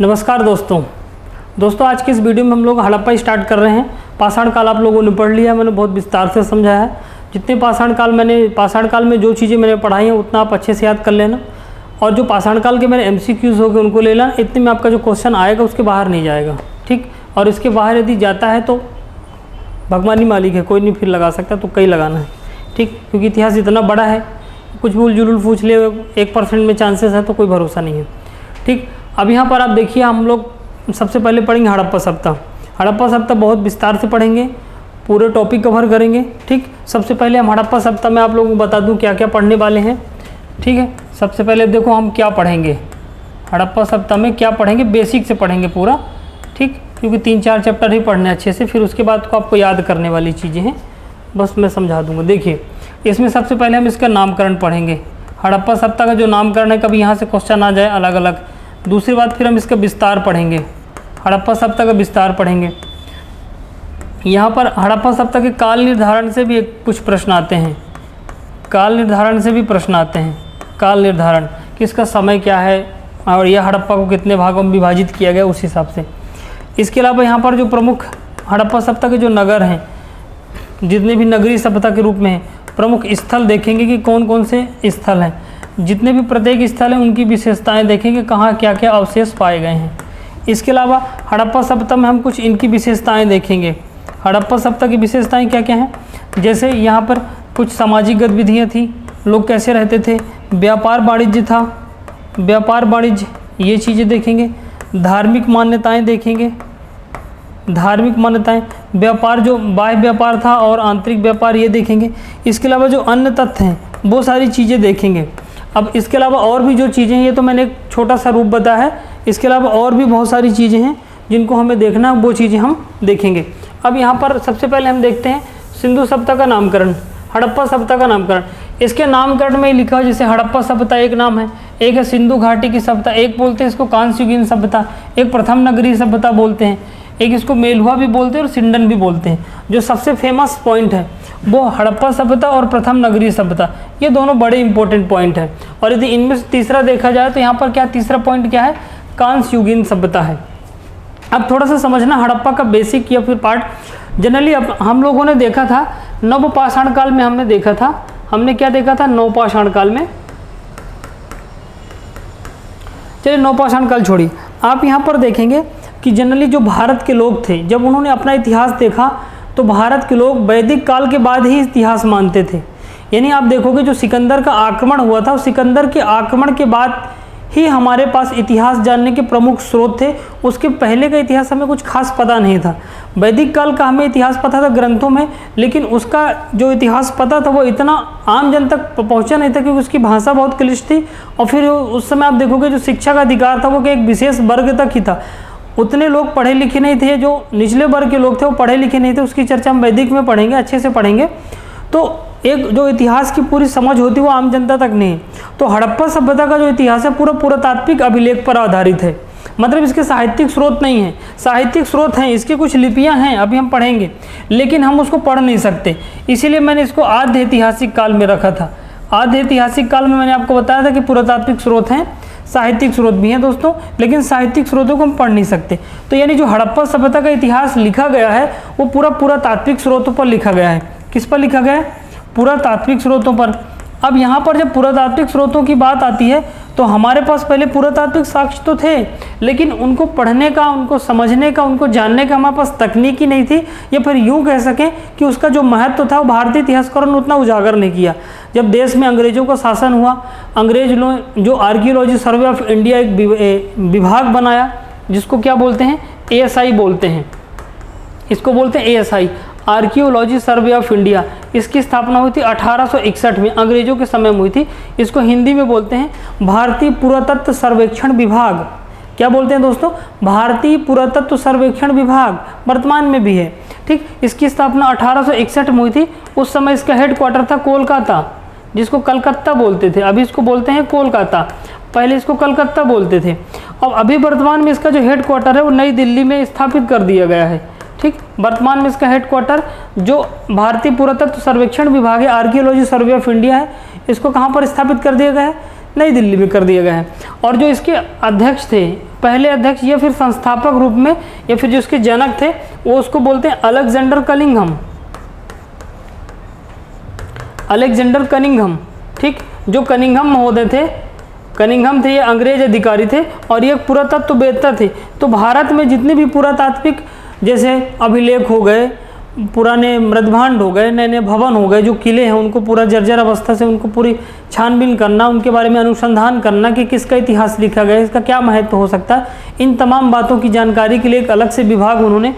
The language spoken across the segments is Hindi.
नमस्कार दोस्तों आज के इस वीडियो में हम लोग हड़प्पा स्टार्ट कर रहे हैं। पाषाण काल आप लोगों ने पढ़ लिया, मैंने बहुत विस्तार से समझाया है। जितने पाषाण काल में जो चीज़ें मैंने पढ़ाई हैं उतना आप अच्छे से याद कर लेना, और जो पाषाण काल के मेरे MCQs हो गए उनको ले लेना। इतने में आपका जो क्वेश्चन आएगा उसके बाहर नहीं जाएगा, ठीक। और इसके बाहर यदि जाता है तो भगवान ही मालिक है, कोई नहीं फिर लगा सकता, तो कई लगाना है, ठीक। क्योंकि इतिहास इतना बड़ा है, कुछ भूल जुलूल पूछ ले 1% में चांसेस है तो कोई भरोसा नहीं है, ठीक। अब यहाँ पर आप देखिए, हम लोग सबसे पहले पढ़ेंगे हड़प्पा सप्ताह। हड़प्पा सप्ताह बहुत विस्तार से पढ़ेंगे, पूरे टॉपिक कवर करेंगे, ठीक। सबसे पहले हम हड़प्पा सप्ताह में आप लोगों को बता दूं क्या क्या पढ़ने वाले हैं, ठीक है। सबसे पहले देखो हम क्या पढ़ेंगे हड़प्पा सप्ताह में, क्या पढ़ेंगे, बेसिक से पढ़ेंगे पूरा, ठीक। क्योंकि 3-4 चैप्टर ही पढ़ने अच्छे से, फिर उसके बाद को आपको याद करने वाली चीज़ें हैं, बस मैं समझा दूँगा। देखिए इसमें सबसे पहले हम इसका नामकरण पढ़ेंगे। हड़प्पा सप्ताह का जो नामकरण है, कभी यहाँ से क्वेश्चन आ जाए अलग अलग। दूसरी बात, फिर हम इसका विस्तार पढ़ेंगे, हड़प्पा सप्ताह का विस्तार पढ़ेंगे। यहाँ पर हड़प्पा सप्ताह के काल निर्धारण से भी कुछ प्रश्न आते हैं, काल निर्धारण से भी प्रश्न आते हैं। काल निर्धारण कि इसका समय क्या है और यह हड़प्पा को कितने भागों में विभाजित किया गया उस हिसाब से। इसके अलावा यहाँ पर जो प्रमुख हड़प्पा सप्ताह के जो नगर हैं, जितने भी नगरीय सभ्यता के रूप में हैं, प्रमुख स्थल देखेंगे कि कौन कौन से स्थल हैं। जितने भी प्रत्येक स्थल हैं उनकी विशेषताएं देखेंगे, कहाँ क्या क्या अवशेष पाए गए हैं। इसके अलावा हड़प्पा सप्ताह में हम कुछ इनकी विशेषताएं देखेंगे। हड़प्पा सप्ताह की विशेषताएं क्या क्या हैं, जैसे यहाँ पर कुछ सामाजिक गतिविधियाँ थी, लोग कैसे रहते थे, व्यापार वाणिज्य था, व्यापार वाणिज्य ये चीज़ें देखेंगे। धार्मिक मान्यताएँ देखेंगे, धार्मिक मान्यताएं, व्यापार जो बाह्य व्यापार था और आंतरिक व्यापार ये देखेंगे। इसके अलावा जो अन्य तथ्य हैं वो सारी चीज़ें देखेंगे। अब इसके अलावा और भी जो चीज़ें हैं, ये तो मैंने एक छोटा सा रूप बताया है, इसके अलावा और भी बहुत सारी चीज़ें हैं जिनको हमें देखना है, वो चीज़ें हम देखेंगे। अब यहाँ पर सबसे पहले हम देखते हैं सिंधु सभ्यता का नामकरण, हड़प्पा सभ्यता का नामकरण। इसके नामकरण में लिखा है, जैसे हड़प्पा सभ्यता एक नाम है, एक है सिंधु घाटी की सभ्यता, एक बोलते हैं इसको कांस्ययुगीन सभ्यता, एक प्रथम नगरीय सभ्यता बोलते हैं, एक इसको मेलुहा भी बोलते हैं और सिंडन भी बोलते हैं। जो सबसे फेमस पॉइंट है वो हड़प्पा सभ्यता और प्रथम नगरीय सभ्यता, ये दोनों बड़े इंपॉर्टेंट पॉइंट है। और यदि इनमें से तीसरा देखा जाए तो यहाँ पर क्या तीसरा पॉइंट क्या है, कांस्ययुगीन सभ्यता है। अब थोड़ा सा समझना हड़प्पा का बेसिक या फिर पार्ट। जनरली अब हम लोगों ने देखा था नवपाषाण काल में, हमने देखा था, हमने क्या देखा था नवपाषाण काल में। चलिए नवपाषाण काल छोड़िए, आप यहाँ पर देखेंगे कि जनरली जो भारत के लोग थे, जब उन्होंने अपना इतिहास देखा तो भारत के लोग वैदिक काल के बाद ही इतिहास मानते थे। यानी आप देखोगे जो सिकंदर का आक्रमण हुआ था, उस सिकंदर के आक्रमण के बाद ही हमारे पास इतिहास जानने के प्रमुख स्रोत थे। उसके पहले का इतिहास हमें कुछ खास पता नहीं था। वैदिक काल का हमें इतिहास पता था ग्रंथों में, लेकिन उसका जो इतिहास पता था वो इतना आम जन तक पहुंचा नहीं था, क्योंकि उसकी भाषा बहुत क्लिष्ट थी। और फिर उस समय आप देखोगे जो शिक्षा का अधिकार था वो एक विशेष वर्ग तक ही था। उतने लोग पढ़े लिखे नहीं थे, जो निचले वर्ग के लोग थे वो पढ़े लिखे नहीं थे। उसकी चर्चा हम वैदिक में पढ़ेंगे, अच्छे से पढ़ेंगे। तो एक जो इतिहास की पूरी समझ होती है वो आम जनता तक नहीं है। तो हड़प्पा सभ्यता का जो इतिहास है पूरा पुरातात्विक अभिलेख पर आधारित है, मतलब इसके साहित्यिक स्रोत नहीं है। साहित्यिक स्रोत हैं, इसकी कुछ लिपियां हैं, अभी हम पढ़ेंगे, लेकिन हम उसको पढ़ नहीं सकते। इसीलिए मैंने इसको आद्य ऐतिहासिक काल में रखा था। आद्य ऐतिहासिक काल में मैंने आपको बताया था कि पुरातात्विक स्रोत हैं, साहित्यिक स्रोत भी हैं दोस्तों, लेकिन साहित्यिक स्रोतों को हम पढ़ नहीं सकते। तो यानी जो हड़प्पा सभ्यता का इतिहास लिखा गया है वो पूरा पुरातात्विक स्रोतों पर लिखा गया है। किस पर लिखा गया है, पुरातात्विक स्रोतों पर। अब यहाँ पर जब पुरातात्विक स्रोतों की बात आती है तो हमारे पास पहले पुरातात्विक साक्ष्य तो थे, लेकिन उनको पढ़ने का, उनको समझने का, उनको जानने का हमारे पास तकनीक ही नहीं थी, या फिर यूँ कह सकें कि उसका जो महत्व था वो भारतीय इतिहासकारों ने उतना उजागर नहीं किया। जब देश में अंग्रेजों का शासन हुआ, अंग्रेज लोग जो आर्कियोलॉजी सर्वे ऑफ इंडिया एक विभाग बनाया, जिसको क्या बोलते हैं, ASI बोलते हैं, इसको बोलते हैं ASI, archaeology survey of India. इसकी स्थापना हुई थी 1861 में, अंग्रेजों के समय में हुई थी। इसको हिंदी में बोलते हैं भारतीय पुरातत्व सर्वेक्षण विभाग। क्या बोलते हैं दोस्तों, भारतीय पुरातत्व सर्वेक्षण विभाग, वर्तमान में भी है, ठीक। इसकी स्थापना 1861 में हुई थी। उस समय इसका हेडक्वार्टर था कोलकाता, जिसको कलकत्ता बोलते थे, अभी इसको बोलते हैं कोलकाता, पहले इसको कलकत्ता बोलते थे। और अभी वर्तमान में इसका जो हेडक्वार्टर है वो नई दिल्ली में स्थापित कर दिया गया है, ठीक। वर्तमान में इसका हेडक्वार्टर जो भारतीय पुरातत्व सर्वेक्षण विभाग है, आर्कियोलॉजी सर्वे ऑफ इंडिया है, इसको कहाँ पर स्थापित कर दिया गया है, नई दिल्ली में कर दिया गया है। और जो इसके अध्यक्ष थे पहले अध्यक्ष या फिर संस्थापक रूप में, या फिर जो उसके जनक थे वो उसको बोलते हैं अलेक्जेंडर कनिंघम। अलेक्जेंडर कनिंघम, ठीक। जो कनिंघम महोदय थे, कनिंघम थे, ये अंग्रेज अधिकारी थे और ये पुरातत्ववेत्ता थे। तो भारत में जितने भी पुरातात्विक जैसे अभिलेख हो गए, पुराने मृदभांड हो गए, नए नए भवन हो गए, जो किले हैं उनको पूरा जर्जर अवस्था से उनको पूरी छानबीन करना, उनके बारे में अनुसंधान करना कि किसका इतिहास लिखा गया, इसका क्या महत्व हो सकता है, इन तमाम बातों की जानकारी के लिए एक अलग से विभाग उन्होंने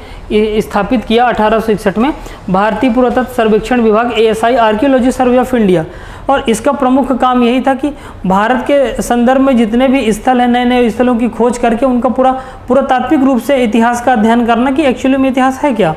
स्थापित किया 1861 में, भारतीय पुरातत्व सर्वेक्षण विभाग, ASI, archaeology survey of India. और इसका प्रमुख काम यही था कि भारत के संदर्भ में जितने भी स्थल हैं, नए नए स्थलों की खोज करके उनका पुरातात्विक रूप से इतिहास का अध्ययन करना कि एक्चुअली में इतिहास है क्या।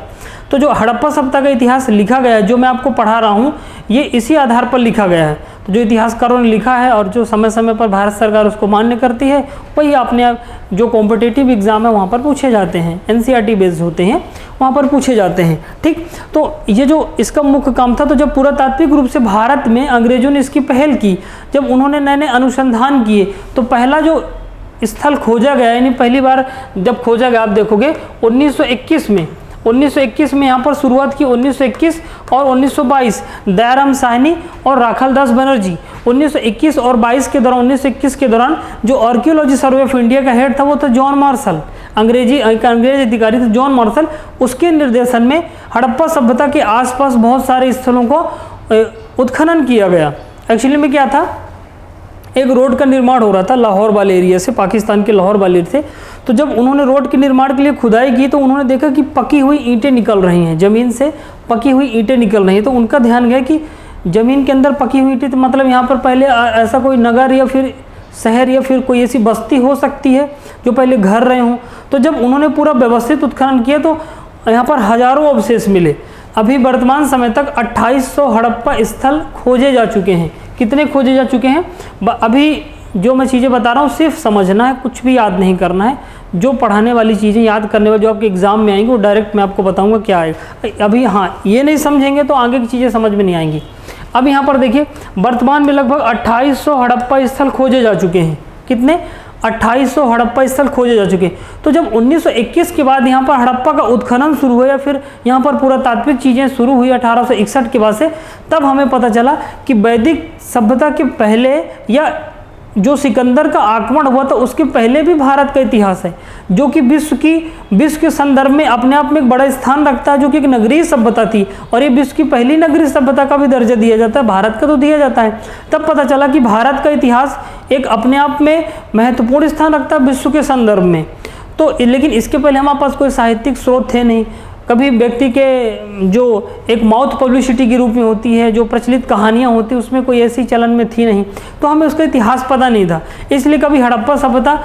तो जो हड़प्पा सभ्यता का इतिहास लिखा गया है, जो मैं आपको पढ़ा रहा हूँ, ये इसी आधार पर लिखा गया है। तो जो इतिहासकारों ने लिखा है और जो समय समय पर भारत सरकार उसको मान्य करती है, वही अपने जो कॉम्पिटिटिव एग्जाम है वहाँ पर पूछे जाते हैं, NCERT बेस्ड होते हैं, वहाँ पर पूछे जाते हैं, ठीक। तो ये जो इसका मुख्य काम था, तो जब पुरातात्विक रूप से भारत में अंग्रेजों ने इसकी पहल की, जब उन्होंने नए नए अनुसंधान किए, तो पहला जो स्थल खोजा गया, यानी पहली बार जब खोजा गया, आप देखोगे 1921 में यहाँ पर शुरुआत की। 1921 और 1922 दयाराम साहनी और राखालदास बनर्जी 1921 और 22 के दौरान 1921 के दौरान जो आर्कियोलॉजी सर्वे ऑफ इंडिया का हेड था वो था जॉन मार्शल, अंग्रेज अधिकारी थे जॉन मार्शल। उसके निर्देशन में हड़प्पा सभ्यता के आसपास बहुत सारे स्थलों को उत्खनन किया गया। एक्चुअली में क्या था, एक रोड का निर्माण हो रहा था लाहौर वाले एरिया से, पाकिस्तान के लाहौर वाले थे। तो जब उन्होंने रोड के निर्माण के लिए खुदाई की तो उन्होंने देखा कि पकी हुई ईंटें निकल रही हैं, ज़मीन से पकी हुई ईंटें निकल रही हैं। तो उनका ध्यान गया कि ज़मीन के अंदर पकी हुई ईंटें, तो मतलब यहाँ पर पहले ऐसा कोई नगर या फिर शहर या फिर कोई ऐसी बस्ती हो सकती है जो पहले घर रहे हों। तो जब उन्होंने पूरा व्यवस्थित उत्खनन किया तो यहाँ पर हज़ारों अवशेष मिले। अभी वर्तमान समय तक 2800 हड़प्पा स्थल खोजे जा चुके हैं। कितने खोजे जा चुके हैं? अभी जो मैं चीज़ें बता रहा हूँ सिर्फ समझना है, कुछ भी याद नहीं करना है। जो पढ़ाने वाली चीज़ें याद करने वाली जो आपके एग्जाम में आएंगी वो डायरेक्ट मैं आपको बताऊंगा क्या आएगा। अभी हाँ, ये नहीं समझेंगे तो आगे की चीज़ें समझ में नहीं आएंगी। अब यहाँ पर देखिए, वर्तमान में लगभग 2800 हड़प्पा स्थल खोजे जा चुके हैं। कितने? 2800 हड़प्पा स्थल खोजे जा चुके हैं। तो जब 1921 के बाद यहाँ पर हड़प्पा का उत्खनन शुरू हुआ या फिर यहाँ पर पुरातात्विक चीज़ें शुरू हुई 1861 के बाद से, तब हमें पता चला कि वैदिक सभ्यता के पहले या जो सिकंदर का आक्रमण हुआ था उसके पहले भी भारत का इतिहास है, जो कि विश्व के संदर्भ में अपने आप में एक बड़ा स्थान रखता है, जो कि एक नगरीय सभ्यता थी। और ये विश्व की पहली नगरीय सभ्यता का भी दर्जा दिया जाता है, भारत का तो दिया जाता है। तब पता चला कि भारत का इतिहास एक अपने आप में महत्वपूर्ण स्थान रखता है विश्व के संदर्भ में। तो लेकिन इसके पहले हमारे पास कोई साहित्यिक स्रोत थे नहीं। कभी व्यक्ति के जो एक माउथ पब्लिसिटी के रूप में होती है, जो प्रचलित कहानियाँ होती हैं, उसमें कोई ऐसी चलन में थी नहीं, तो हमें उसका इतिहास पता नहीं था। इसलिए कभी हड़प्पा सभ्यता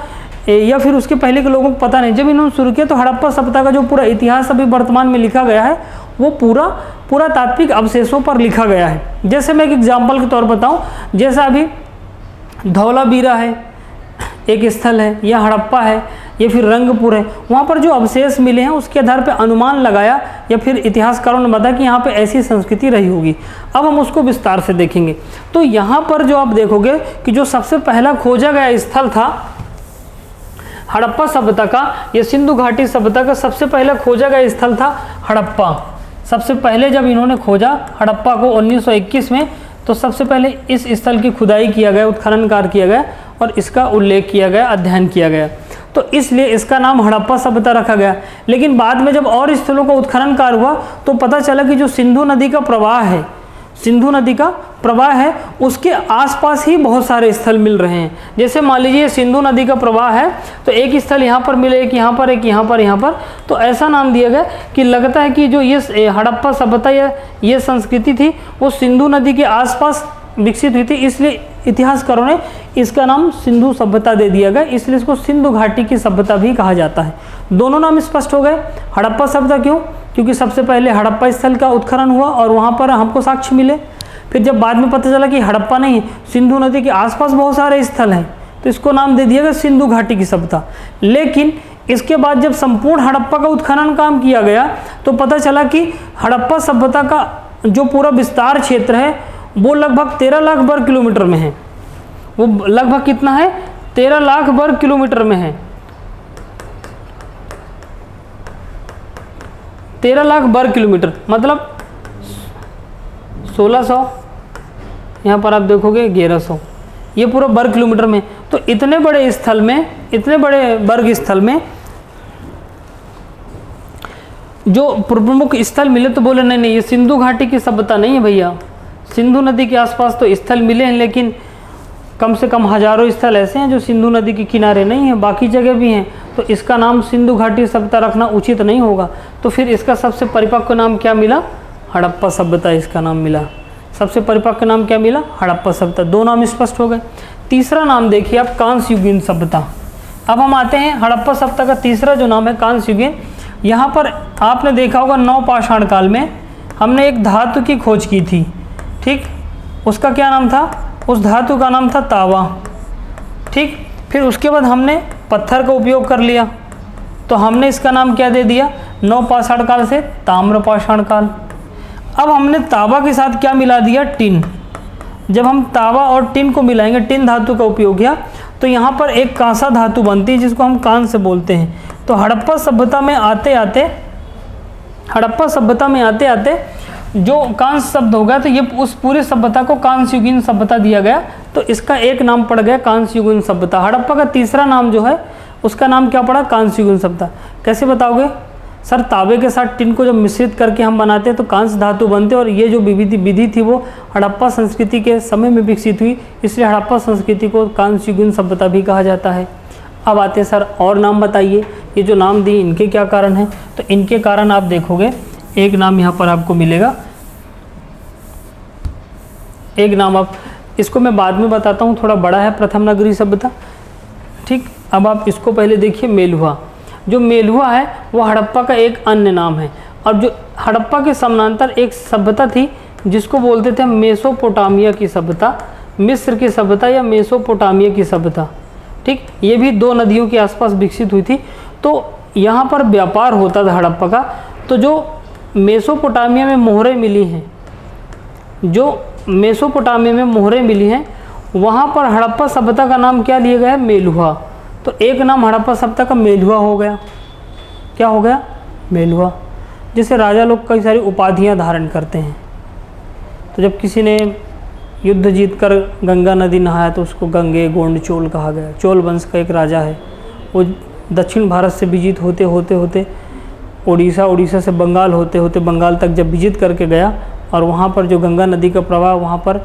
या फिर उसके पहले के लोगों को पता नहीं। जब इन्होंने शुरू किया तो हड़प्पा सभ्यता का जो पूरा इतिहास अभी वर्तमान में लिखा गया है वो पूरा तात्विक अवशेषों पर लिखा गया है। जैसे मैं एक एग्जाम्पल के तौर पर बताऊँ, जैसा अभी धौलावीरा है एक स्थल है, या हड़प्पा है, या फिर रंगपुर है, वहाँ पर जो अवशेष मिले हैं उसके आधार पर अनुमान लगाया या फिर इतिहासकारों ने बताया कि यहाँ पे ऐसी संस्कृति रही होगी। अब हम उसको विस्तार से देखेंगे। तो यहाँ पर जो आप देखोगे कि जो सबसे पहला खोजा गया स्थल था हड़प्पा सभ्यता का, या सिंधु घाटी सभ्यता का सबसे पहला खोजा गया स्थल था हड़प्पा। सबसे पहले जब इन्होंने खोजा हड़प्पा को 1921 में, तो सबसे पहले इस स्थल की खुदाई किया गया, उत्खनन कार्य किया गया और इसका उल्लेख किया गया, अध्ययन किया गया। तो इसलिए इसका नाम हड़प्पा सभ्यता रखा गया। लेकिन बाद में जब और स्थलों का उत्खनन कार्य हुआ तो पता चला कि जो सिंधु नदी का प्रवाह है, सिंधु नदी का प्रवाह है, उसके आसपास ही बहुत सारे स्थल मिल रहे हैं। जैसे मान लीजिए सिंधु नदी का प्रवाह है तो एक स्थल यहाँ पर मिले, एक यहाँ पर, एक यहाँ पर, यहाँ पर, तो ऐसा नाम दिया गया कि लगता है कि जो ये हड़प्पा सभ्यता या ये संस्कृति थी वो सिंधु नदी के आसपास विकसित हुई थी। इसलिए इतिहासकारों ने इसका नाम सिंधु सभ्यता दे दिया गया, इसलिए इसको सिंधु घाटी की सभ्यता भी कहा जाता है। दोनों नाम स्पष्ट हो गए। हड़प्पा सभ्यता क्यों? क्योंकि सबसे पहले हड़प्पा स्थल का उत्खनन हुआ और वहाँ पर हमको साक्ष्य मिले। फिर जब बाद में पता चला कि हड़प्पा नहीं, सिंधु नदी के आसपास बहुत सारे स्थल हैं, तो इसको नाम दे दिया गया सिंधु घाटी की सभ्यता। लेकिन इसके बाद जब संपूर्ण हड़प्पा का उत्खनन काम किया गया तो पता चला कि हड़प्पा सभ्यता का जो पूरा विस्तार क्षेत्र है वो लगभग 13 लाख वर्ग किलोमीटर में है। वो लगभग कितना है? 13 लाख वर्ग किलोमीटर में है। 13 लाख वर्ग किलोमीटर, मतलब 1600, यहाँ पर आप देखोगे 1100, ये पूरा वर्ग किलोमीटर में। तो इतने बड़े स्थल में, इतने बड़े वर्ग स्थल में जो प्रमुख स्थल मिले, तो बोले नहीं नहीं ये सिंधु घाटी की सभ्यता नहीं है भैया। सिंधु नदी के आसपास तो स्थल मिले हैं, लेकिन कम से कम हजारों स्थल ऐसे हैं जो सिंधु नदी के किनारे नहीं हैं, बाकी जगह भी हैं। तो इसका नाम सिंधु घाटी सभ्यता रखना उचित नहीं होगा। तो फिर इसका सबसे परिपक्व नाम क्या मिला? हड़प्पा सभ्यता इसका नाम मिला। सबसे परिपक्व नाम क्या मिला? हड़प्पा सभ्यता। दो नाम स्पष्ट हो गए। तीसरा नाम देखिए आप, कांस्य युगीन सभ्यता। अब हम आते हैं हड़प्पा सभ्यता का तीसरा जो नाम है कांस्य युगीन। यहाँ पर आपने देखा होगा नवपाषाण काल में हमने एक धातु की खोज की थी, ठीक, उसका क्या नाम था? उस धातु का नाम था तावा, ठीक। फिर उसके बाद हमने पत्थर का उपयोग कर लिया, तो हमने इसका नाम क्या दे दिया? नवपाषाण काल से ताम्रपाषाण काल। अब हमने तावा के साथ क्या मिला दिया? टिन। जब हम तावा और टिन को मिलाएंगे, टिन धातु का उपयोग किया, तो यहाँ पर एक कांसा धातु बनती है जिसको हम कांस्य बोलते हैं। तो हड़प्पा सभ्यता में आते आते जो कांस्य शब्द होगा, तो ये उस पूरे सभ्यता को कांस्य युगीन सभ्यता दिया गया। तो इसका एक नाम पड़ गया कांस्य युगीन सभ्यता। हड़प्पा का तीसरा नाम जो है उसका नाम क्या पड़ा? कांस्य युगीन सभ्यता। कैसे बताओगे? सर तांबे के साथ टिन को जब मिश्रित करके हम बनाते हैं तो कांस्य धातु बनते, और ये जो विधि थी वो हड़प्पा संस्कृति के समय में विकसित हुई, इसलिए हड़प्पा संस्कृति को कांस्य युगीन सभ्यता भी कहा जाता है। अब आते हैं सर और नाम बताइए, ये जो नाम दिए इनके क्या कारण हैं? तो इनके कारण आप देखोगे, एक नाम यहाँ पर आपको मिलेगा, एक नाम आप, इसको मैं बाद में बताता हूँ, थोड़ा बड़ा है, प्रथम नगरी सभ्यता, ठीक। अब आप इसको पहले देखिए, मेलुहा। जो मेलुहा है वो हड़प्पा का एक अन्य नाम है। और जो हड़प्पा के समानांतर एक सभ्यता थी जिसको बोलते थे मेसोपोटामिया की सभ्यता, मिस्र की सभ्यता या मेसोपोटामिया की सभ्यता, ठीक। ये भी दो नदियों के आसपास विकसित हुई थी। तो यहाँ पर व्यापार होता था हड़प्पा का। तो जो मेसोपोटामिया में मोहरें मिली हैं, वहाँ पर हड़प्पा सभ्यता का नाम क्या लिया गया है? मेलुहा। तो एक नाम हड़प्पा सभ्यता का मेलुहा हो गया। क्या हो गया? मेलुहा। जैसे राजा लोग कई सारी उपाधियाँ धारण करते हैं, तो जब किसी ने युद्ध जीतकर गंगा नदी नहाया तो उसको गंगे गोंड चोल कहा गया। चोल वंश का एक राजा है, वो दक्षिण भारत से विजित होते होते उड़ीसा से बंगाल होते होते बंगाल तक जब विजित करके गया, और वहाँ पर जो गंगा नदी का प्रवाह, वहाँ पर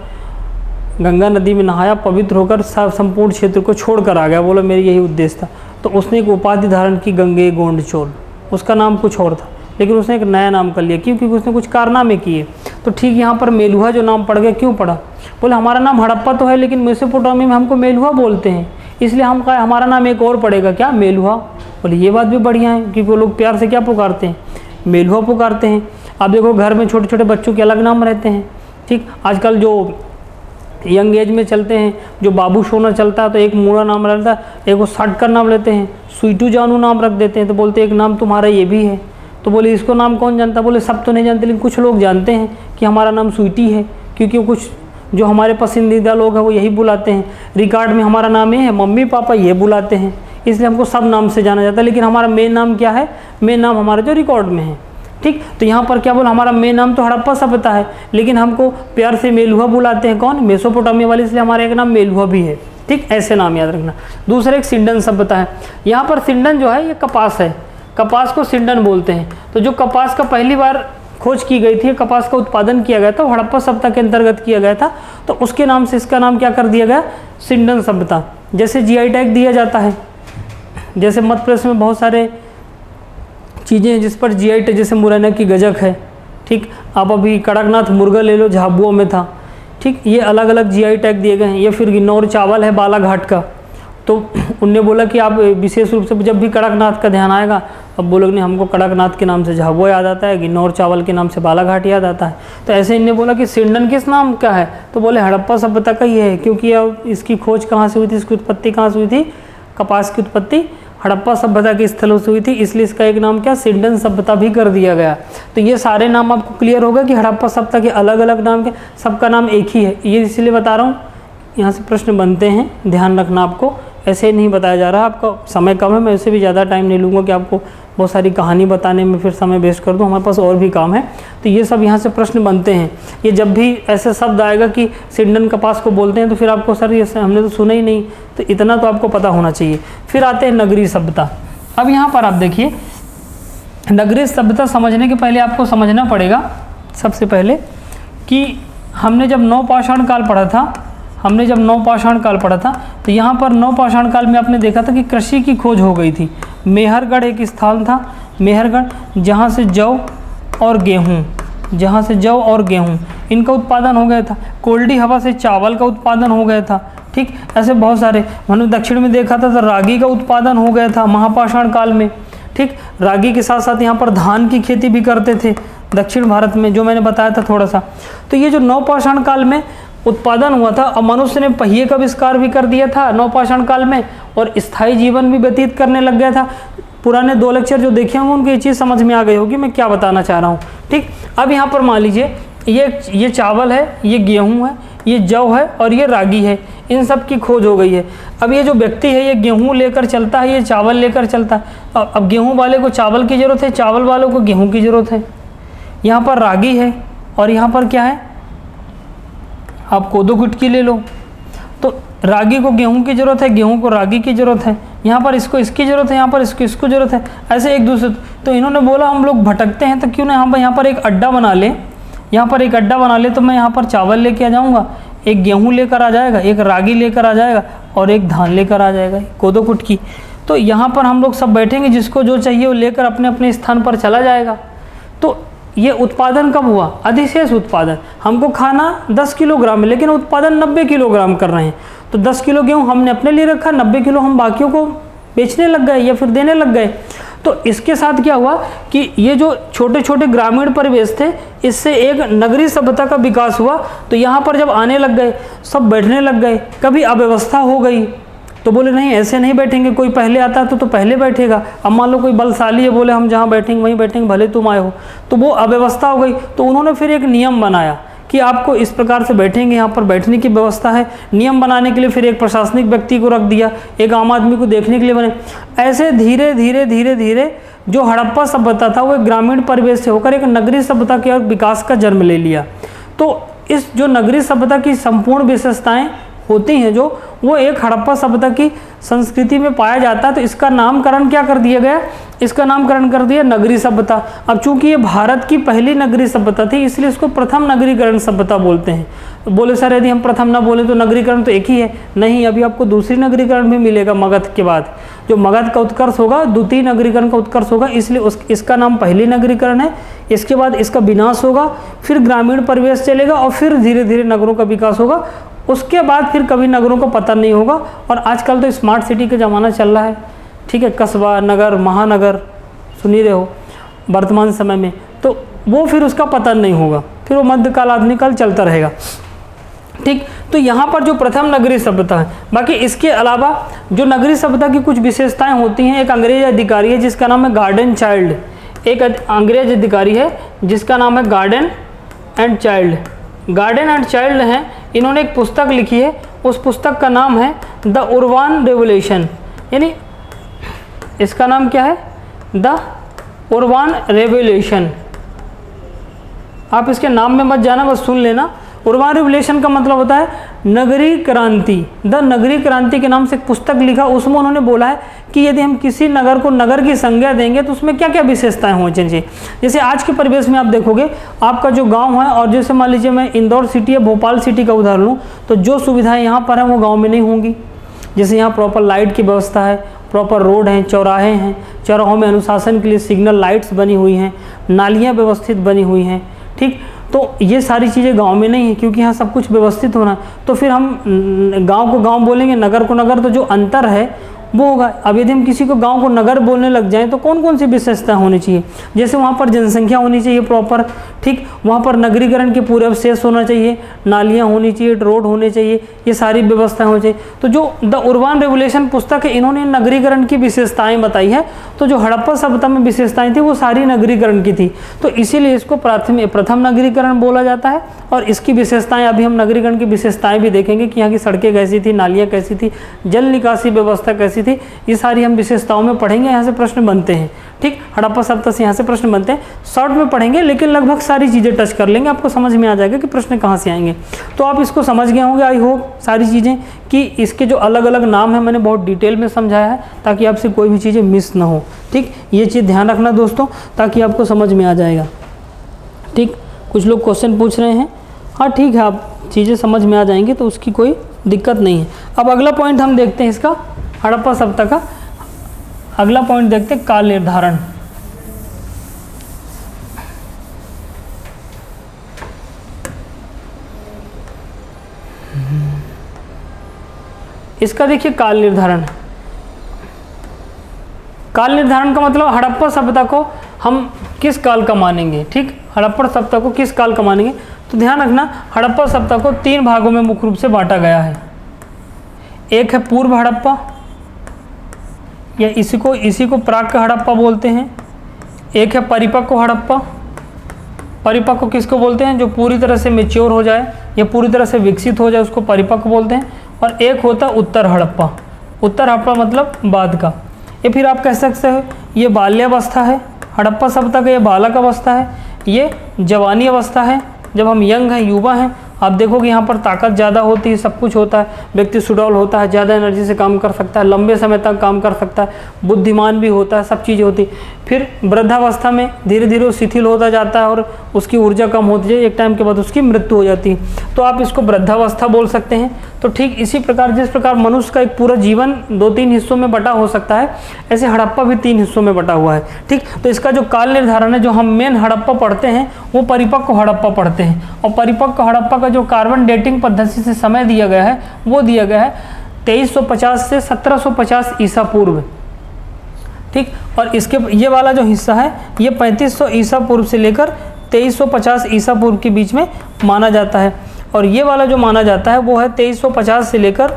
गंगा नदी में नहाया, पवित्र होकर संपूर्ण क्षेत्र को छोड़ कर आ गया। बोला मेरी यही उद्देश्य था। तो उसने एक उपाधि धारण की, गंगे गोंड चोल। उसका नाम कुछ और था, लेकिन उसने एक नया नाम कर लिया, क्योंकि उसने कुछ कारनामे किए। तो ठीक यहाँ पर मेलुहा जो नाम पड़ गया, क्यों पड़ा? बोले हमारा नाम हड़प्पा तो है, लेकिन मेसोपोटामिया में हमको मेलुहा बोलते हैं, इसलिए हम कहा हमारा नाम एक और पड़ेगा, क्या? मेलुहा। बोले ये बात भी बढ़िया है, क्योंकि वो लोग प्यार से क्या पुकारते हैं? मेलुहा पुकारते हैं। आप देखो घर में छोटे छोटे बच्चों के अलग नाम रहते हैं, ठीक। आजकल जो यंग एज में चलते हैं, जो बाबू सोना चलता है, तो एक मूड़ा नाम रहता है, एक वो सट कर नाम लेते हैं, स्वीटू जानू नाम रख देते हैं। तो बोलते एक नाम तुम्हारा ये भी है। तो बोले इसको नाम कौन जानता? बोले सब तो नहीं जानते, लेकिन कुछ लोग जानते हैं कि हमारा नाम स्वीटी है, क्योंकि कुछ जो हमारे पसंदीदा लोग हैं वो यही बुलाते हैं। रिकॉर्ड में हमारा नाम ये है, मम्मी पापा ये बुलाते हैं, इसलिए हमको सब नाम से जाना जाता है। लेकिन हमारा मेन नाम क्या है? मेन नाम हमारा जो रिकॉर्ड में है, ठीक। तो यहाँ पर क्या बोला, हमारा मेन नाम तो हड़प्पा सभ्यता है, लेकिन हमको प्यार से मेलुहा बुलाते हैं। कौन? मेसोपोटामिया वाले, इसलिए हमारा एक नाम मेलुहा भी है, ठीक। ऐसे नाम याद रखना। दूसरा एक सिंडन सभ्यता है। यहाँ पर सिंडन जो है ये कपास है, कपास को सिंडन बोलते हैं। तो जो कपास का पहली बार खोज की गई थी, कपास का उत्पादन किया गया था, वो हड़प्पा सभ्यता के अंतर्गत किया गया था। तो उसके नाम से इसका नाम क्या कर दिया गया? सिंडन सभ्यता। जैसे जीआई टैग दिया जाता है, जैसे मध्य प्रदेश में बहुत सारे चीज़ें हैं जिस पर जीआई टैग, जैसे मुरैना की गजक है, ठीक। आप अभी कड़कनाथ मुर्गा ले लो, झाबुआ में था, ठीक। ये अलग अलग जीआई टैग दिए गए हैं। ये फिर गिन्नौर चावल है बालाघाट का, तो उनने बोला कि आप विशेष रूप से जब भी कड़कनाथ का ध्यान आएगा, अब बोलोगे नहीं हमको कड़कनाथ के नाम से झाबुआ याद आता है, गिन्नौर चावल के नाम से बालाघाट याद आता है। तो ऐसे इनने बोला कि सिंडन किस नाम का है? तो बोले हड़प्पा सभ्यता का ही है, क्योंकि अब इसकी खोज कहाँ से हुई थी, इसकी उत्पत्ति कहाँ से हुई थी? कपास की उत्पत्ति हड़प्पा सभ्यता के स्थलों से हुई थी, इसलिए इसका एक नाम क्या? सिंडन सभ्यता भी कर दिया गया। तो ये सारे नाम आपको क्लियर होगा कि हड़प्पा सभ्यता के अलग अलग नाम के, सबका नाम एक ही है। ये इसलिए बता रहा हूँ, यहाँ से प्रश्न बनते हैं, ध्यान रखना आपको ऐसे नहीं बताया जा रहा। आपका समय कम है, मैं इससे भी ज़्यादा टाइम नहीं लूँगा कि आपको बहुत सारी कहानी बताने में फिर समय वेस्ट कर दूँ, हमारे पास और भी काम है। तो ये सब यहाँ से प्रश्न बनते हैं। ये जब भी ऐसे शब्द आएगा कि सिंडन कपास को बोलते हैं तो फिर आपको सर ये हमने तो सुना ही नहीं, तो इतना तो आपको पता होना चाहिए। फिर आते हैं नगरीय सभ्यता। अब यहाँ पर आप देखिए, नगरीय सभ्यता समझने के पहले आपको समझना पड़ेगा सबसे पहले कि हमने जब नवपाषाण काल पढ़ा था, तो यहाँ पर नवपाषाण काल में आपने देखा था कि कृषि की खोज हो गई थी। मेहरगढ़ एक स्थान था, मेहरगढ़, जहाँ से जौ और गेहूँ इनका उत्पादन हो गया था। कोल्डी हवा से चावल का उत्पादन हो गया था। ठीक, ऐसे बहुत सारे। हमने दक्षिण में देखा था तो रागी का उत्पादन हो गया था महापाषाण काल में। ठीक, रागी के साथ साथ यहाँ पर धान की खेती भी करते थे दक्षिण भारत में, जो मैंने बताया था थोड़ा सा। तो ये जो नवपाषाण काल में उत्पादन हुआ था, और मनुष्य ने पहिए का आविष्कार भी कर दिया था नवपाषाण काल में, और स्थायी जीवन भी व्यतीत करने लग गया था। पुराने 2 लेक्चर जो देखे होंगे उनको ये चीज़ समझ में आ गई होगी मैं क्या बताना चाह रहा हूँ। ठीक, अब यहाँ पर मान लीजिए ये चावल है, ये गेहूँ है, ये जौ है और ये रागी है, इन सब की खोज हो गई है। अब ये जो व्यक्ति है ये गेहूँ लेकर चलता है, ये चावल लेकर चलता है। अब गेहूँ वाले को चावल की ज़रूरत है, चावल वालों को गेहूँ की ज़रूरत है। यहाँ पर रागी है और यहाँ पर क्या है, आप कोदो कुटकी ले लो, तो रागी को गेहूं की ज़रूरत है, गेहूं को रागी की ज़रूरत है, यहाँ पर इसको इसकी ज़रूरत है, यहाँ पर इसको ज़रूरत है, ऐसे एक दूसरे। तो इन्होंने बोला हम लोग भटकते हैं तो क्यों ना हम यहाँ पर एक अड्डा बना लें, तो मैं यहाँ पर चावल लेके आ जाऊँगा, एक गेहूँ लेकर आ जाएगा, एक रागी लेकर आ जाएगा और एक धान लेकर आ जाएगा, कोदो कुटकी। तो यहाँ पर हम लोग सब बैठेंगे, जिसको जो चाहिए वो लेकर अपने अपने स्थान पर चला जाएगा। तो ये उत्पादन कब हुआ? अधिशेष उत्पादन। हमको खाना 10 किलोग्राम है लेकिन उत्पादन 90 किलोग्राम कर रहे हैं। तो 10 किलो गेहूँ हमने अपने लिए रखा, 90 किलो हम बाकियों को बेचने लग गए या फिर देने लग गए। तो इसके साथ क्या हुआ कि ये जो छोटे छोटे ग्रामीण परिवेश थे, इससे एक नगरीय सभ्यता का विकास हुआ। तो यहाँ पर जब आने लग गए, सब बैठने लग गए। कभी अव्यवस्था हो गई तो बोले नहीं ऐसे नहीं बैठेंगे, कोई पहले आता तो पहले बैठेगा। अब मान लो कोई बलशाली है, बोले हम जहाँ बैठेंगे वहीं बैठेंगे, भले तुम आए हो, तो वो अव्यवस्था हो गई। तो उन्होंने फिर एक नियम बनाया कि आपको इस प्रकार से बैठेंगे, यहाँ पर बैठने की व्यवस्था है। नियम बनाने के लिए फिर एक प्रशासनिक व्यक्ति को रख दिया, एक आम आदमी को देखने के लिए बने। ऐसे धीरे धीरे धीरे धीरे जो हड़प्पा सभ्यता था वो एक ग्रामीण परिवेश से होकर एक नगरीय सभ्यता के विकास का जन्म ले लिया। तो इस जो नगरीय सभ्यता की संपूर्ण विशेषताएं होती हैं जो, वो एक हड़प्पा सभ्यता की संस्कृति में पाया जाता है। तो इसका नामकरण क्या कर दिया गया? इसका नामकरण कर दिया नगरीय सभ्यता। अब चूंकि ये भारत की पहली नगरीय सभ्यता थी, इसलिए इसको प्रथम नगरीकरण सभ्यता बोलते हैं। तो बोले सर यदि हम प्रथम ना बोले तो नगरीकरण तो एक ही है। नहीं, अभी आपको दूसरी नगरीकरण भी मिलेगा मगध के बाद। जो मगध का उत्कर्ष होगा, द्वितीय नगरीकरण का उत्कर्ष होगा, इसलिए इसका नाम पहली नगरीकरण है। इसके बाद इसका विनाश होगा, फिर ग्रामीण परिवेश चलेगा और फिर धीरे धीरे नगरों का विकास होगा। उसके बाद फिर कभी नगरों को पता नहीं होगा। और आजकल तो स्मार्ट सिटी का ज़माना चल रहा है, ठीक है, कस्बा, नगर, महानगर सुन ही रहे हो वर्तमान समय में। तो वो फिर उसका पतन नहीं होगा, फिर वो मध्यकाल आधुनिक काल चलता रहेगा। ठीक, तो यहाँ पर जो प्रथम नगरीय सभ्यता है। बाकी इसके अलावा जो नगरीय सभ्यता की कुछ विशेषताएं होती हैं, एक अंग्रेज अधिकारी है जिसका नाम है गार्डन चाइल्ड। एक अंग्रेज अधिकारी है जिसका नाम है गार्डन एंड चाइल्ड हैं। इन्होंने एक पुस्तक लिखी है, उस पुस्तक का नाम है द उर्बान रेवोल्यूशन। यानी इसका नाम क्या है? The urban revolution. आप इसके नाम में मत जाना, बस सुन लेना। उर्बान रेवोल्यूशन का मतलब होता है नगरीय क्रांति। द नगरीय क्रांति के नाम से एक पुस्तक लिखा, उसमें उन्होंने बोला है कि यदि हम किसी नगर को नगर की संज्ञा देंगे तो उसमें क्या क्या विशेषताएं होनी चाहिए। जैसे आज के परिवेश में आप देखोगे, आपका जो गांव है, और जैसे मान लीजिए मैं इंदौर सिटी या भोपाल सिटी का उदाहरण लूँ, तो जो सुविधाएं यहाँ पर हैं वो गाँव में नहीं होंगी। जैसे यहाँ प्रॉपर लाइट की व्यवस्था है, प्रॉपर रोड हैं, चौराहे हैं, चौराहों में अनुशासन के लिए सिग्नल लाइट्स बनी हुई हैं, नालियाँ व्यवस्थित बनी हुई हैं। ठीक, तो ये सारी चीज़ें गांव में नहीं है, क्योंकि यहाँ सब कुछ व्यवस्थित होना। तो फिर हम गांव को गांव बोलेंगे, नगर को नगर, तो जो अंतर है वो होगा। अब यदि हम किसी को गांव को नगर बोलने लग जाएं तो कौन कौन सी विशेषता होनी चाहिए, जैसे वहाँ पर जनसंख्या होनी चाहिए प्रॉपर, ठीक, वहाँ पर नगरीकरण के पूरे अवशेष होना चाहिए, नालियाँ होनी चाहिए, रोड होने चाहिए, ये सारी व्यवस्थाएं होनी चाहिए। तो जो द उर्बान रेवोल्यूशन पुस्तक है इन्होंने नगरीकरण की विशेषताएं बताई है, तो जो हड़प्पा सभ्यता में विशेषताएं थी वो सारी नगरीकरण की थी, तो इसीलिए इसको प्रथम नगरीकरण बोला जाता है। और इसकी विशेषताएं, अभी हम नगरीकरण की विशेषताएं भी देखेंगे कि यहाँ की सड़कें कैसी थी, नालियाँ कैसी थी, जल निकासी व्यवस्था कैसी थी, ये सारी हम विशेषताओं में पढ़ेंगे। यहाँ से प्रश्न बनते हैं, ठीक, हड़प्पा सभ्यता से यहाँ से प्रश्न बनते हैं, शॉर्ट में पढ़ेंगे लेकिन लगभग सारी चीज़ें टच कर लेंगे, आपको समझ में आ जाएगा कि प्रश्न कहाँ से आएंगे। तो आप इसको समझ गए होंगे आई होप सारी चीज़ें, कि इसके जो अलग अलग नाम है मैंने बहुत डिटेल में समझाया है ताकि आपसे कोई भी चीज़ें मिस ना हो, ठीक, ये चीज़ ध्यान रखना दोस्तों ताकि आपको समझ में आ जाएगा, ठीक। कुछ लोग क्वेश्चन पूछ रहे हैं, हाँ ठीक है, आप चीज़ें समझ में आ जाएंगी तो उसकी कोई दिक्कत नहीं है। अब अगला पॉइंट हम देखते हैं इसका, हड़प्पा सभ्यता का अगला पॉइंट देखते हैं, काल निर्धारण। इसका देखिए काल निर्धारण, काल निर्धारण का मतलब हड़प्पा सभ्यता को हम किस काल का मानेंगे, ठीक, हड़प्पा सभ्यता को किस काल का मानेंगे। तो ध्यान रखना हड़प्पा सभ्यता को 3 भागों में मुख्य रूप से बांटा गया है। एक है पूर्व हड़प्पा, या इसी को प्राक हड़प्पा बोलते हैं। एक है परिपक्व हड़प्पा, परिपक्व किसको बोलते हैं, जो पूरी तरह से मेच्योर हो जाए या पूरी तरह से विकसित हो जाए उसको परिपक्व बोलते हैं। और एक होता है उत्तर हड़प्पा, उत्तर हड़प्पा मतलब बाद का। ये फिर आप कह सकते हो ये बाल्यावस्था है, हड़प्पा सभ्यता का ये बालक अवस्था है, ये जवानी अवस्था है, जब हम यंग हैं, युवा हैं। आप देखोगे यहाँ पर ताकत ज़्यादा होती है, सब कुछ होता है, व्यक्ति सुडौल होता है, ज़्यादा एनर्जी से काम कर सकता है, लंबे समय तक काम कर सकता है, बुद्धिमान भी होता है, सब चीज़ें होती। फिर वृद्धावस्था में धीरे धीरे वो शिथिल होता जाता है और उसकी ऊर्जा कम होती है, एक टाइम के बाद उसकी मृत्यु हो जाती है, तो आप इसको वृद्धावस्था बोल सकते हैं। तो ठीक इसी प्रकार जिस प्रकार मनुष्य का एक पूरा जीवन 2-3 हिस्सों में बटा हो सकता है, ऐसे हड़प्पा भी 3 हिस्सों में बटा हुआ है, ठीक। तो इसका जो काल निर्धारण है, जो हम मेन हड़प्पा पढ़ते हैं वो परिपक्व हड़प्पा पढ़ते हैं, और परिपक्व हड़प्पा का जो कार्बन डेटिंग पद्धति से समय दिया गया है वो दिया गया है 2350 से 1750 ईसा पूर्व, ठीक। और इसके ये वाला जो हिस्सा है ये 3500 ईसा पूर्व से लेकर 2350 ईसा पूर्व के बीच में माना जाता है। और ये वाला जो माना जाता है वो है 2350 से लेकर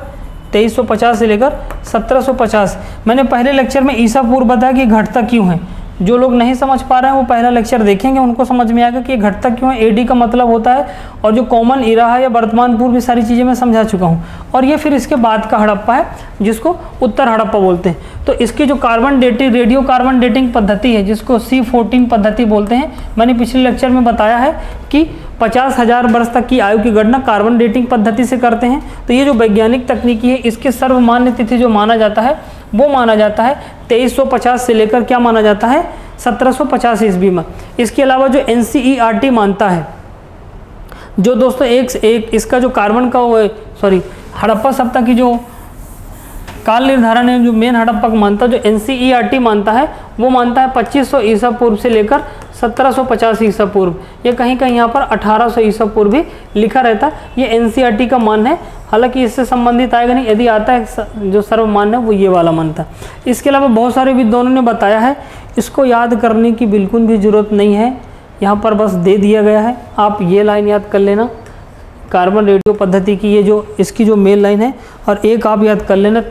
1750। मैंने पहले लेक्चर में ईसा पूर्व बताया कि घटता क्यों है, जो लोग नहीं समझ पा रहे हैं वो पहला लेक्चर देखेंगे, उनको समझ में आएगा कि ये घटता क्यों है, एडी का मतलब होता है, और जो कॉमन इरा है या वर्तमान पूर्व, ये सारी चीज़ें मैं समझा चुका हूँ। और ये फिर इसके बाद का हड़प्पा है जिसको उत्तर हड़प्पा बोलते हैं। तो इसकी जो carbon dating, radio carbon dating पद्धति है जिसको C14 पद्धति बोलते हैं, मैंने पिछले लेक्चर में बताया है कि 50,000 वर्ष तक की आयु की गणना कार्बन डेटिंग पद्धति से करते हैं। तो ये जो वैज्ञानिक तकनीकी है इसके सर्वमान्य तिथि जो माना जाता है वो माना जाता है 2350 से लेकर क्या माना जाता है 1750 ईस्वी में। इसके अलावा जो NCERT मानता है, जो दोस्तों एक इसका जो कार्बन का हड़प्पा सभ्यता की जो काल निर्धारण है, जो मेन हड़प्पा को मानता है, जो NCERT मानता है वो मानता है 2500 ईसा पूर्व से लेकर 1750 ईसा पूर्व। ये कहीं कहीं यहाँ पर 1800 ईसा पूर्व भी लिखा रहता है, ये NCERT का मान है, हालांकि इससे संबंधित आएगा नहीं, यदि आता है जो सर्वमान्य है वो ये वाला मानता है। इसके अलावा बहुत सारे विद्वानों ने बताया है, इसको याद करने की बिल्कुल भी ज़रूरत नहीं है, यहाँ पर बस दे दिया गया है, आप ये लाइन याद कर लेना कार्बन रेडियो पद्धति की, ये जो इसकी जो मेन लाइन है, और एक आप याद कर लेना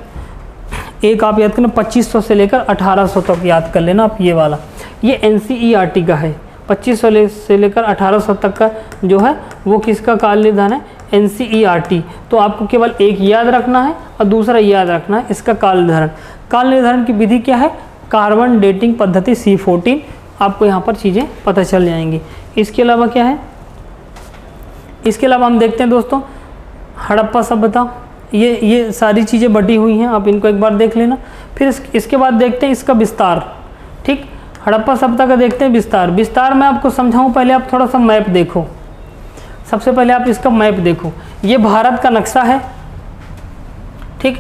2500 से लेकर 1800 तक याद कर लेना आप, ये वाला ये NCERT का है, 2500 से लेकर 1800 तक का जो है वो किसका काल निर्धारण है, NCERT। तो आपको केवल एक याद रखना है और दूसरा याद रखना है इसका काल निर्धारण। काल निर्धारण की विधि क्या है, कार्बन डेटिंग पद्धति C14, आपको यहाँ पर चीज़ें पता चल जाएंगी। इसके अलावा क्या है, इसके अलावा हम देखते हैं दोस्तों हड़प्पा सभ्यता, ये सारी चीज़ें बटी हुई हैं, आप इनको एक बार देख लेना। फिर इसके बाद देखते हैं इसका विस्तार, ठीक, हड़प्पा सभ्यता का देखते हैं विस्तार। विस्तार मैं आपको समझाऊं, पहले आप थोड़ा सा मैप देखो, सबसे पहले आप इसका मैप देखो, ये भारत का नक्शा है, ठीक,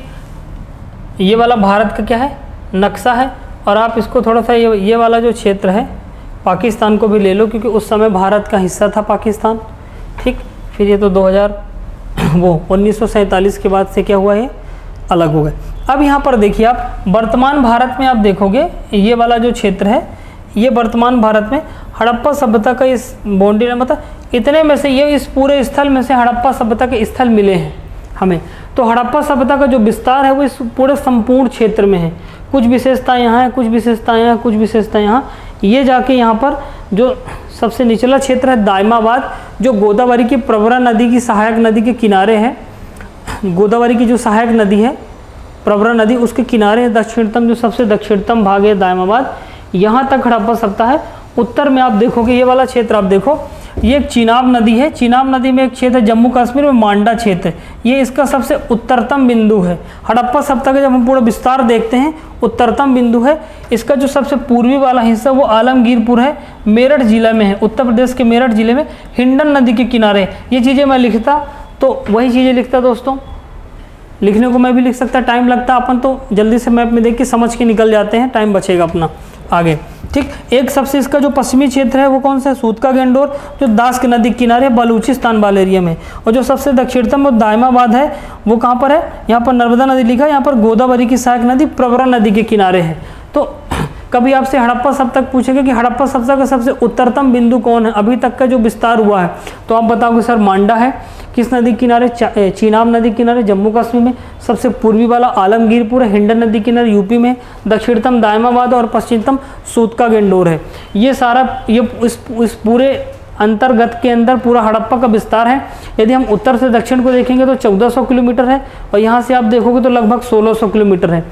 ये वाला भारत का क्या है नक्शा है, और आप इसको थोड़ा सा ये वाला जो क्षेत्र है पाकिस्तान को भी ले लो, क्योंकि उस समय भारत का हिस्सा था पाकिस्तान, ठीक। फिर ये तो 1947 के बाद से क्या हुआ है, अलग हो गए। अब यहाँ पर देखिए आप वर्तमान भारत में आप देखोगे ये वाला जो क्षेत्र है, ये वर्तमान भारत में हड़प्पा सभ्यता का इस बाउंड्री मतलब इतने में से ये इस पूरे स्थल में से हड़प्पा सभ्यता के स्थल मिले हैं हमें। तो हड़प्पा सभ्यता का जो विस्तार है वो इस पूरे संपूर्ण क्षेत्र में है। कुछ विशेषताएं यहाँ हैं, कुछ विशेषताएं यहाँ, कुछ विशेषताएं यहाँ। ये जाके यहाँ पर जो सबसे निचला क्षेत्र है दायमाबाद, जो गोदावरी की प्रवरा नदी की सहायक नदी के किनारे है। गोदावरी की जो सहायक नदी है प्रवरा नदी, उसके किनारे दक्षिणतम जो सबसे दक्षिणतम भाग है दायमाबाद, यहाँ तक हड़प्पा सभ्यता है। उत्तर में आप देखोगे ये वाला क्षेत्र आप देखो, ये एक चिनाब नदी है। चिनाब नदी में एक क्षेत्र है जम्मू कश्मीर में मांडा क्षेत्र, ये इसका सबसे उत्तरतम बिंदु है। हड़प्पा सभ्यता का जब हम पूरा विस्तार देखते हैं उत्तरतम बिंदु है। इसका जो सबसे पूर्वी वाला हिस्सा वो आलमगीरपुर है, मेरठ जिला में है, उत्तर प्रदेश के मेरठ जिले में हिंडन नदी के किनारे। ये चीज़ें मैं लिखता तो वही चीज़ें लिखता दोस्तों, लिखने को मैं भी लिख सकता, टाइम लगता, अपन तो जल्दी से मैप में देख के समझ के निकल जाते हैं, टाइम बचेगा अपना आगे। ठीक, एक सबसे इसका जो पश्चिमी क्षेत्र है वो कौन सा है, सूतका गेंडोर, जो दास्क नदी के किनारे बलूचिस्तान वाले एरिया में। और जो सबसे दक्षिणतम वो दायमाबाद है, वो कहाँ पर है, यहाँ पर नर्मदा नदी लिखा है, यहाँ पर गोदावरी की सहायक नदी प्रवरा नदी के किनारे है। तो कभी आपसे हड़प्पा सभ्यता पूछेंगे कि हड़प्पा सभ्यता का सबसे उत्तरतम बिंदु कौन है, अभी तक का जो विस्तार हुआ है, तो आप बताओगे सर मांडा है। किस नदी किनारे, चीनाब नदी किनारे जम्मू कश्मीर में। सबसे पूर्वी वाला आलमगीरपुर है, हिंडन नदी किनारे यूपी में। दक्षिणतम दायमाबाद और पश्चिमतम सूतका गेंडोर है। ये सारा ये इस पूरे अंतर्गत के अंदर पूरा हड़प्पा का विस्तार है। यदि हम उत्तर से दक्षिण को देखेंगे तो 1400 किलोमीटर है, और यहाँ से आप देखोगे तो लगभग 1600 किलोमीटर है।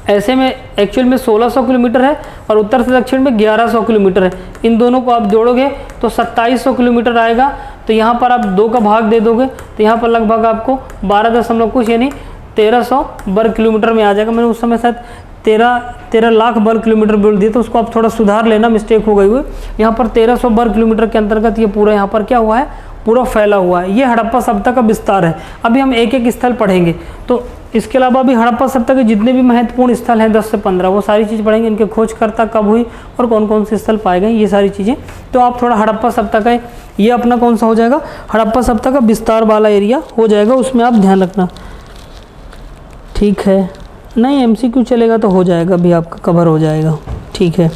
ऐसे में एक्चुअल में 1600 किलोमीटर है और उत्तर से दक्षिण में 1100 किलोमीटर है। इन दोनों को आप जोड़ोगे तो 2700 किलोमीटर आएगा। तो यहाँ पर आप 2 का भाग दे दोगे तो यहाँ पर लगभग आपको 12 कुछ यानी 1300 वर्ग किलोमीटर में आ जाएगा। मैंने उस समय शायद 13 लाख वर्ग किलोमीटर बोल दिया, तो उसको आप थोड़ा सुधार लेना, मिस्टेक हो गई हुई। यहाँ पर 1300 वर्ग किलोमीटर के अंतर्गत ये पूरा यहाँ पर क्या हुआ है, पूरा फैला हुआ है। ये हड़प्पा सभ्यता का विस्तार है। अभी हम एक एक स्थल पढ़ेंगे, तो इसके अलावा भी हड़प्पा सभ्यता के जितने भी महत्वपूर्ण स्थल हैं 10 से 15, वो सारी चीज़ पढ़ेंगे। इनके खोजकर्ता कब हुई और कौन कौन से स्थल पाए गए, ये सारी चीज़ें। तो आप थोड़ा हड़प्पा सभ्यता का ये अपना कौन सा हो जाएगा, हड़प्पा सभ्यता का विस्तार वाला एरिया हो जाएगा, उसमें आप ध्यान रखना। ठीक है, नहीं MCQ चलेगा तो हो जाएगा, भी आपका कवर हो जाएगा। ठीक है,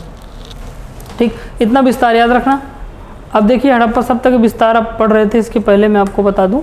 ठीक, इतना विस्तार याद रखना। अब देखिए हड़प्पा सभ्यता का विस्तार आप पढ़ रहे थे, इसके पहले मैं आपको बता दूं,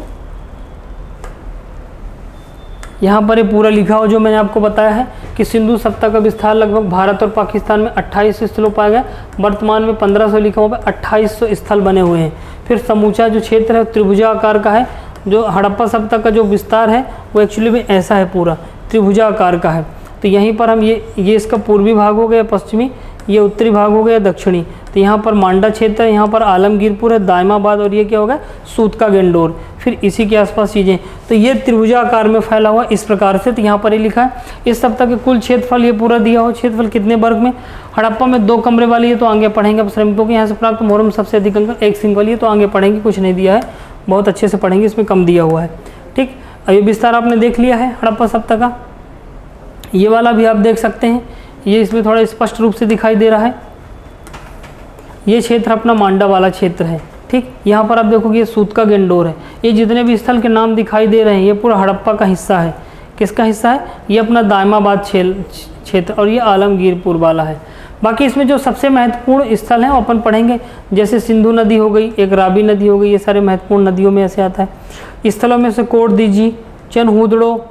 यहाँ पर ये पूरा लिखा हो जो मैंने आपको बताया है कि सिंधु सभ्यता का विस्तार लगभग भारत और पाकिस्तान में 28 स्थलों पाया गया। वर्तमान में 1500 लिखा हुआ है, 2800 स्थल बने हुए हैं। फिर समूचा जो क्षेत्र है त्रिभुजाकार का है। जो हड़प्पा सभ्यता का जो विस्तार है वो एक्चुअली में ऐसा है, पूरा त्रिभुजाकार का है। तो यहीं पर हम ये इसका पूर्वी भाग हो गया पश्चिमी, ये उत्तरी भाग हो गया दक्षिणी। तो यहाँ पर मांडा क्षेत्र है, यहाँ पर आलमगीरपुर है, दायमाबाद, और ये क्या होगा, सूतका गेंडोर। फिर इसी के आसपास चीज़ें, तो ये त्रिभुजाकार में फैला हुआ इस प्रकार से। तो यहाँ पर ये लिखा है इस सप्ताह के कुल क्षेत्रफल ये पूरा दिया हो। क्षेत्रफल कितने वर्ग में, हड़प्पा में 2 कमरे वाली है तो आगे पढ़ेंगे। अब श्रमिकों के यहाँ से प्राप्त मोहरम सबसे अधिक अंक 1 सिंह वाली है तो आगे पढ़ेंगे, कुछ नहीं दिया है, बहुत अच्छे से पढ़ेंगे, इसमें कम दिया हुआ है। ठीक, अब ये विस्तार आपने देख लिया है हड़प्पा सभ्यता का। ये वाला भी आप देख सकते हैं, ये इसमें थोड़ा स्पष्ट रूप से दिखाई दे रहा है। ये क्षेत्र अपना मांडा वाला क्षेत्र है। ठीक, यहाँ पर आप देखोगे ये सूतका गेंडोर है। ये जितने भी स्थल के नाम दिखाई दे रहे हैं ये पूरा हड़प्पा का हिस्सा है। किसका हिस्सा है, ये अपना दायमाबाद क्षेत्र, और ये आलमगीरपुर वाला है। बाकी इसमें जो सबसे महत्वपूर्ण स्थल हैं वो अपन पढ़ेंगे, जैसे सिंधु नदी हो गई, एक रावी नदी हो गई, ये सारे महत्वपूर्ण नदियों में ऐसे आता है। स्थलों में से कोटदीजी, चनहुदड़ो,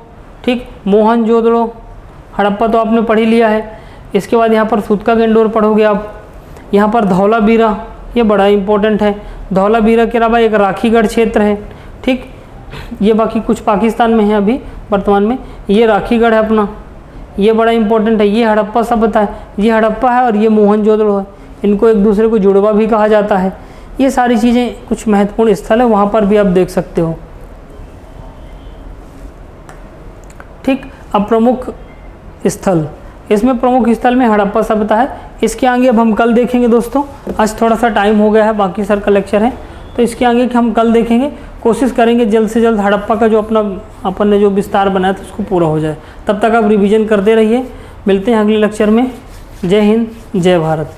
ठीक, मोहनजोदड़ो, हड़प्पा तो आपने पढ़ ही लिया है। इसके बाद यहाँ पर सूतका गेंडोर पढ़ोगे आप। यहाँ पर धौलावीरा, ये बड़ा इंपॉर्टेंट है। धौलावीरा के अलावा एक राखीगढ़ क्षेत्र है। ठीक, ये बाकी कुछ पाकिस्तान में है अभी वर्तमान में। ये राखीगढ़ है अपना, ये बड़ा इंपॉर्टेंट है। ये हड़प्पा सभ्यता है, ये हड़प्पा है और ये मोहनजोदड़ो है। इनको एक दूसरे को जुड़वा भी कहा जाता है। ये सारी चीज़ें कुछ महत्वपूर्ण स्थल है, वहाँ पर भी आप देख सकते हो। ठीक, अब प्रमुख स्थल, इसमें प्रमुख स्थल में हड़प्पा सभ्यता है। इसके आगे अब हम कल देखेंगे दोस्तों, आज थोड़ा सा टाइम हो गया है, बाकी सर का लेक्चर है तो इसके आगे हम कल देखेंगे। कोशिश करेंगे जल्द से जल्द हड़प्पा का जो अपन ने जो विस्तार बनाया था उसको पूरा हो जाए। तब तक आप रिवीजन करते रहिए। मिलते हैं अगले लेक्चर में। जय हिंद, जय भारत।